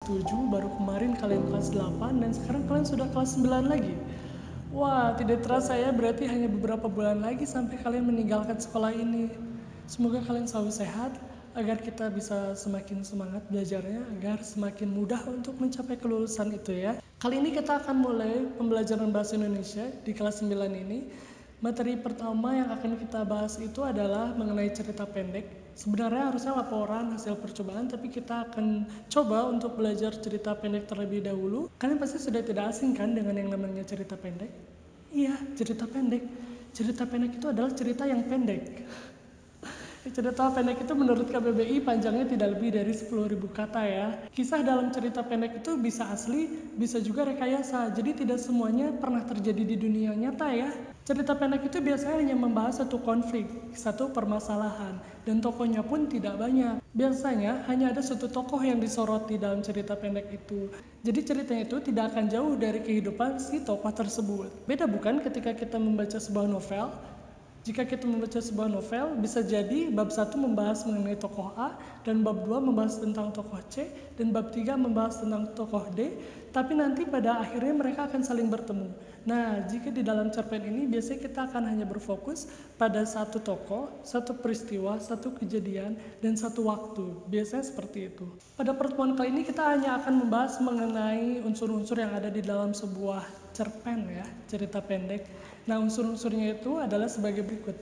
7, baru kemarin kalian kelas 8, dan sekarang kalian sudah kelas 9 lagi. Wah, tidak terasa ya, berarti hanya beberapa bulan lagi sampai kalian meninggalkan sekolah ini. Semoga kalian selalu sehat, agar kita bisa semakin semangat belajarnya, agar semakin mudah untuk mencapai kelulusan itu ya. Kali ini kita akan mulai pembelajaran bahasa Indonesia di kelas 9 ini. Materi pertama yang akan kita bahas itu adalah mengenai cerita pendek. Sebenarnya harusnya laporan hasil percobaan, tapi kita akan coba untuk belajar cerita pendek terlebih dahulu. Kalian pasti sudah tidak asing kan dengan yang namanya cerita pendek? Iya, cerita pendek. Cerita pendek itu adalah cerita yang pendek. Cerita pendek itu menurut KBBI panjangnya tidak lebih dari 10.000 kata ya. Kisah dalam cerita pendek itu bisa asli, bisa juga rekayasa. Jadi tidak semuanya pernah terjadi di dunia nyata ya. Cerita pendek itu biasanya hanya membahas satu konflik, satu permasalahan, dan tokohnya pun tidak banyak. Biasanya hanya ada satu tokoh yang disoroti dalam cerita pendek itu. Jadi ceritanya itu tidak akan jauh dari kehidupan si tokoh tersebut. Beda bukan ketika kita membaca sebuah novel? Jika kita membaca sebuah novel, bisa jadi bab 1 membahas mengenai tokoh A, dan bab 2 membahas tentang tokoh C, dan bab 3 membahas tentang tokoh D, tapi nanti pada akhirnya mereka akan saling bertemu. Nah, jika di dalam cerpen ini, biasanya kita akan hanya berfokus pada satu tokoh, satu peristiwa, satu kejadian, dan satu waktu. Biasanya seperti itu. Pada pertemuan kali ini kita hanya akan membahas mengenai unsur-unsur yang ada di dalam sebuah cerpen ya, cerita pendek. Nah, unsur-unsurnya itu adalah sebagai berikut.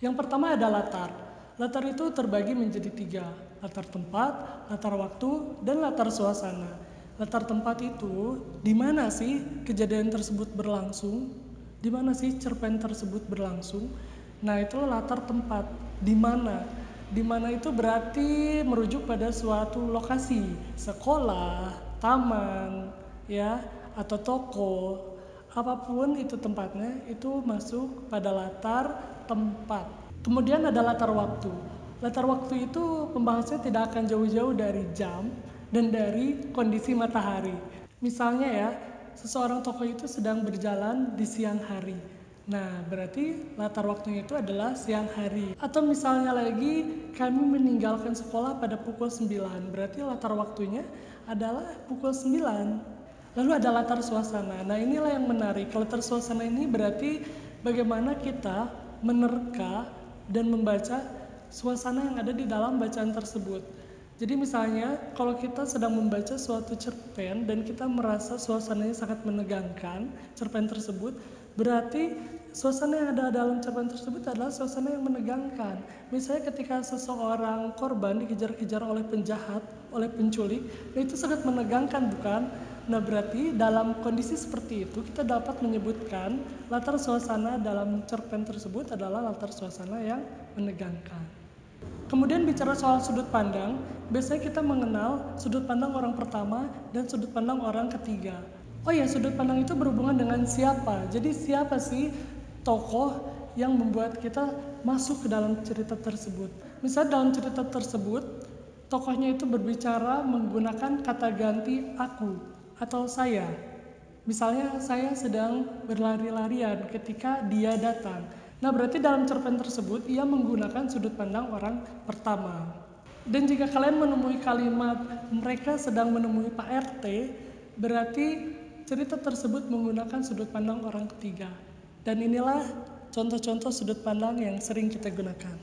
Yang pertama ada latar. Latar itu terbagi menjadi 3, latar tempat, latar waktu, dan latar suasana. Latar tempat itu, di mana sih kejadian tersebut berlangsung? Di mana sih cerpen tersebut berlangsung? Nah, itulah latar tempat. Di mana? Di mana itu berarti merujuk pada suatu lokasi, sekolah, taman, ya, atau toko. Apapun itu tempatnya, itu masuk pada latar tempat. Kemudian ada latar waktu. Latar waktu itu pembahasannya tidak akan jauh-jauh dari jam dan dari kondisi matahari. Misalnya ya, seseorang tokoh itu sedang berjalan di siang hari. Nah, berarti latar waktunya itu adalah siang hari. Atau misalnya lagi, kami meninggalkan sekolah pada pukul 9. Berarti latar waktunya adalah pukul 9. Lalu ada latar suasana. Nah, inilah yang menarik. Latar suasana ini berarti bagaimana kita menerka dan membaca suasana yang ada di dalam bacaan tersebut. Jadi misalnya kalau kita sedang membaca suatu cerpen dan kita merasa suasananya sangat menegangkan, cerpen tersebut, berarti suasana yang ada dalam cerpen tersebut adalah suasana yang menegangkan. Misalnya ketika seseorang korban dikejar-kejar oleh penjahat, oleh penculik, nah itu sangat menegangkan bukan? Nah, berarti dalam kondisi seperti itu kita dapat menyebutkan latar suasana dalam cerpen tersebut adalah latar suasana yang menegangkan. Kemudian bicara soal sudut pandang, biasanya kita mengenal sudut pandang orang pertama dan sudut pandang orang ketiga. Oh ya, sudut pandang itu berhubungan dengan siapa. Jadi siapa sih tokoh yang membuat kita masuk ke dalam cerita tersebut. Misalnya dalam cerita tersebut, tokohnya itu berbicara menggunakan kata ganti aku atau saya. Misalnya saya sedang berlari-larian ketika dia datang. Nah, berarti dalam cerpen tersebut ia menggunakan sudut pandang orang pertama. Dan jika kalian menemui kalimat mereka sedang menemui Pak RT, berarti cerita tersebut menggunakan sudut pandang orang ketiga. Dan inilah contoh-contoh sudut pandang yang sering kita gunakan.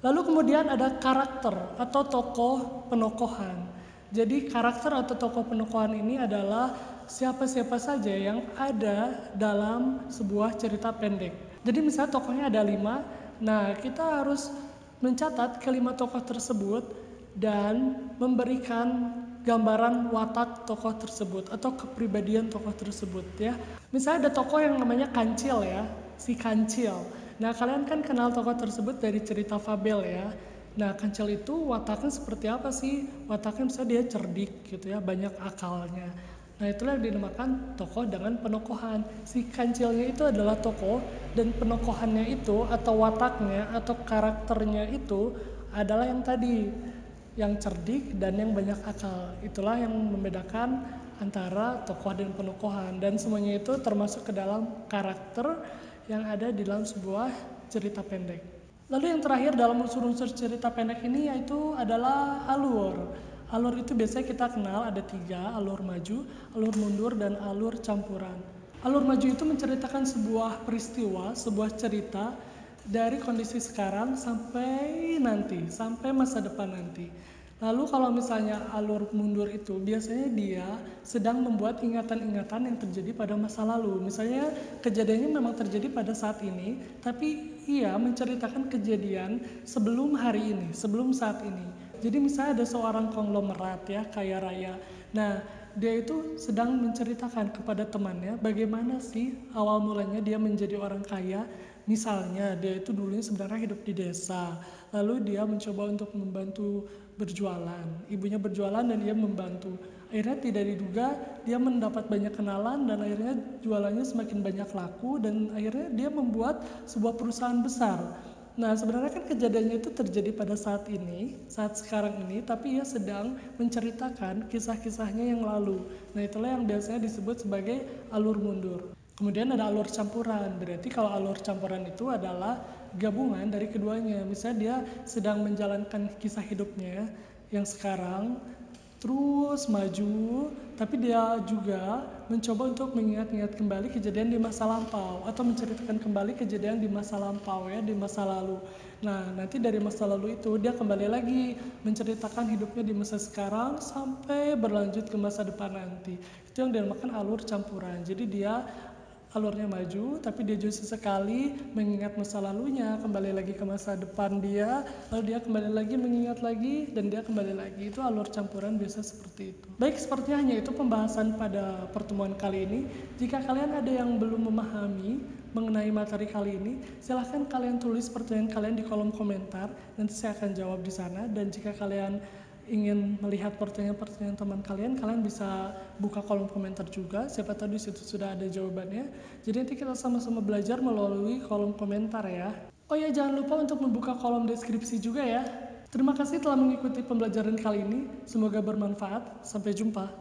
Lalu kemudian ada karakter atau tokoh penokohan. Jadi karakter atau tokoh penokohan ini adalah siapa-siapa saja yang ada dalam sebuah cerita pendek. Jadi misalnya tokohnya ada 5, nah kita harus mencatat kelima tokoh tersebut dan memberikan gambaran watak tokoh tersebut atau kepribadian tokoh tersebut ya. Misalnya ada tokoh yang namanya Kancil ya, si Kancil. Nah, kalian kan kenal tokoh tersebut dari cerita fabel ya. Nah, Kancil itu wataknya seperti apa sih? Wataknya misalnya dia cerdik gitu ya, banyak akalnya. Nah, itulah yang dinamakan tokoh dengan penokohan. Si Kancilnya itu adalah tokoh dan penokohannya itu atau wataknya atau karakternya itu adalah yang tadi, yang cerdik dan yang banyak akal. Itulah yang membedakan antara tokoh dan penokohan, dan semuanya itu termasuk ke dalam karakter yang ada di dalam sebuah cerita pendek. Lalu yang terakhir dalam unsur-unsur cerita pendek ini yaitu adalah alur. Alur itu biasanya kita kenal ada 3, alur maju, alur mundur, dan alur campuran. Alur maju itu menceritakan sebuah peristiwa, sebuah cerita dari kondisi sekarang sampai nanti, sampai masa depan nanti. Lalu kalau misalnya alur mundur itu biasanya dia sedang membuat ingatan-ingatan yang terjadi pada masa lalu. Misalnya kejadiannya memang terjadi pada saat ini, tapi ia menceritakan kejadian sebelum hari ini, sebelum saat ini. Jadi misalnya ada seorang konglomerat ya, kaya raya. Nah, dia itu sedang menceritakan kepada temannya bagaimana sih awal mulanya dia menjadi orang kaya. Misalnya dia itu dulunya sebenarnya hidup di desa, lalu dia mencoba untuk membantu berjualan. Ibunya berjualan dan dia membantu. Akhirnya tidak diduga dia mendapat banyak kenalan dan akhirnya jualannya semakin banyak laku dan akhirnya dia membuat sebuah perusahaan besar. Nah, sebenarnya kan kejadiannya itu terjadi pada saat ini, saat sekarang ini, tapi ia sedang menceritakan kisah-kisahnya yang lalu. Nah, itulah yang biasanya disebut sebagai alur mundur. Kemudian ada alur campuran, berarti kalau alur campuran itu adalah gabungan dari keduanya. Misalnya dia sedang menjalankan kisah hidupnya yang sekarang, terus maju, tapi dia juga mencoba untuk mengingat-ingat kembali kejadian di masa lampau atau menceritakan kembali kejadian di masa lampau ya, di masa lalu. Nah, nanti dari masa lalu itu dia kembali lagi menceritakan hidupnya di masa sekarang sampai berlanjut ke masa depan nanti. Itu yang dinamakan alur campuran. Jadi dia alurnya maju, tapi dia justru sekali mengingat masa lalunya, kembali lagi ke masa depan dia, lalu dia kembali lagi mengingat lagi, dan dia kembali lagi. Itu alur campuran biasa seperti itu. Baik, sepertinya hanya itu pembahasan pada pertemuan kali ini. Jika kalian ada yang belum memahami mengenai materi kali ini, silahkan kalian tulis pertanyaan kalian di kolom komentar, nanti saya akan jawab di sana. Dan jika kalian ingin melihat pertanyaan-pertanyaan teman kalian, kalian bisa buka kolom komentar juga. Siapa tahu di situ sudah ada jawabannya. Jadi nanti kita sama-sama belajar melalui kolom komentar ya. Oh ya, jangan lupa untuk membuka kolom deskripsi juga ya. Terima kasih telah mengikuti pembelajaran kali ini. Semoga bermanfaat. Sampai jumpa.